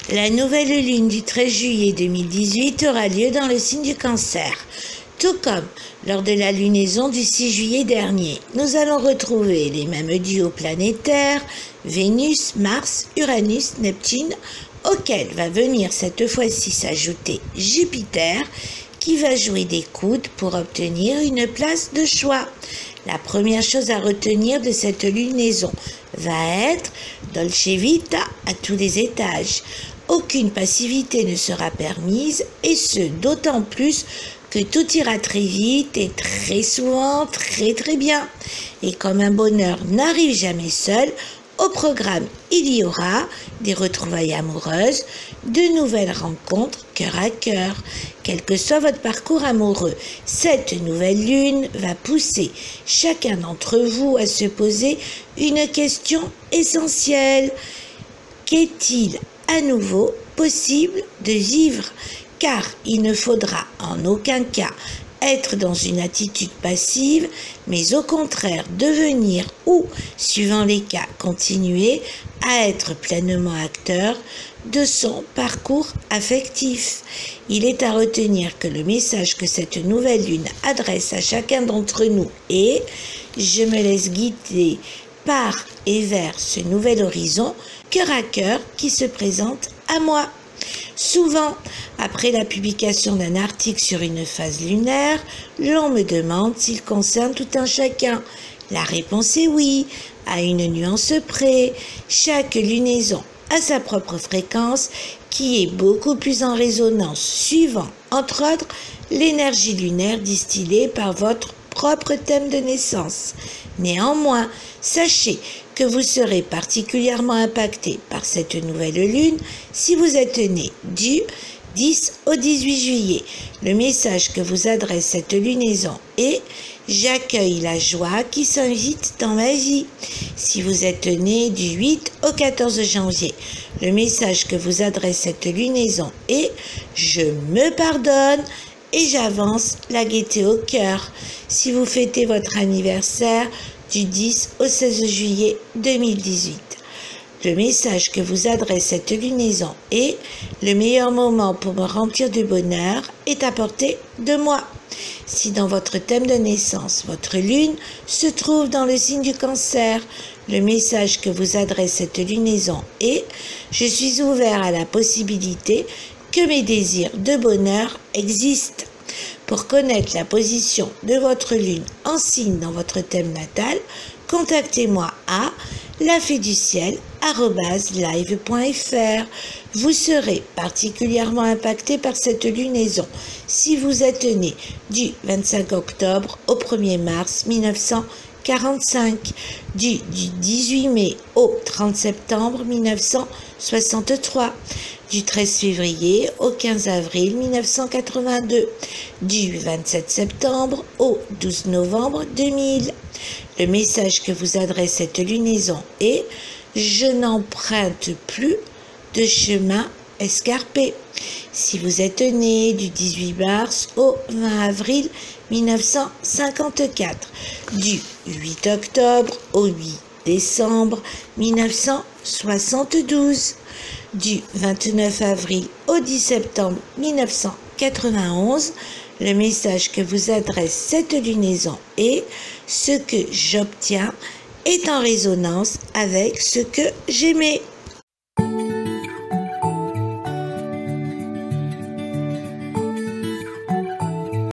La nouvelle lune du 13 juillet 2018 aura lieu dans le signe du Cancer. Tout comme lors de la lunaison du 6 juillet dernier, nous allons retrouver les mêmes duos planétaires, Vénus, Mars, Uranus, Neptune, auxquels va venir cette fois-ci s'ajouter Jupiter, qui va jouer des coudes pour obtenir une place de choix. La première chose à retenir de cette lunaison va être Dolce Vita à tous les étages. Aucune passivité ne sera permise, et ce d'autant plus que tout ira très vite et très souvent très bien. Et comme un bonheur n'arrive jamais seul, au programme il y aura des retrouvailles amoureuses, de nouvelles rencontres cœur à cœur. Quel que soit votre parcours amoureux, cette nouvelle lune va pousser chacun d'entre vous à se poser une question essentielle. Qu'est-il à nouveau possible de vivre? Car il ne faudra en aucun cas être dans une attitude passive, mais au contraire devenir ou, suivant les cas, continuer à être pleinement acteur de son parcours affectif. Il est à retenir que le message que cette nouvelle lune adresse à chacun d'entre nous est « Je me laisse guider par et vers ce nouvel horizon, cœur à cœur qui se présente à moi ». Souvent, après la publication d'un article sur une phase lunaire, l'on me demande s'il concerne tout un chacun. La réponse est oui, à une nuance près. Chaque lunaison a sa propre fréquence qui est beaucoup plus en résonance, suivant, entre autres, l'énergie lunaire distillée par votre propre thème de naissance. Néanmoins, sachez que vous serez particulièrement impacté par cette nouvelle lune si vous êtes né du 10 au 18 juillet. Le message que vous adresse cette lunaison est « J'accueille la joie qui s'invite dans ma vie ». Si vous êtes né du 8 au 14 janvier, le message que vous adresse cette lunaison est « Je me pardonne ». Et j'avance la gaieté au cœur. Si vous fêtez votre anniversaire du 10 au 16 juillet 2018, le message que vous adresse cette lunaison est « Le meilleur moment pour me remplir de bonheur est à portée de moi ». Si dans votre thème de naissance, votre lune se trouve dans le signe du Cancer, le message que vous adresse cette lunaison est « Je suis ouvert à la possibilité que mes désirs de bonheur existent ». Pour connaître la position de votre lune en signe dans votre thème natal, contactez-moi à laféduciel@live.fr. Vous serez particulièrement impacté par cette lunaison si vous êtes né du 25 octobre au 1er mars 1945, du 18 mai au 30 septembre 1963, du 13 février au 15 avril 1982, du 27 septembre au 12 novembre 2000. Le message que vous adresse cette lunaison est « Je n'emprunte plus de chemin escarpé ». Si vous êtes né du 18 mars au 20 avril 1954, du 8 octobre au 8 décembre 1972, du 29 avril au 10 septembre 1991, le message que vous adresse cette lunaison est « Ce que j'obtiens est en résonance avec ce que j'aimais ».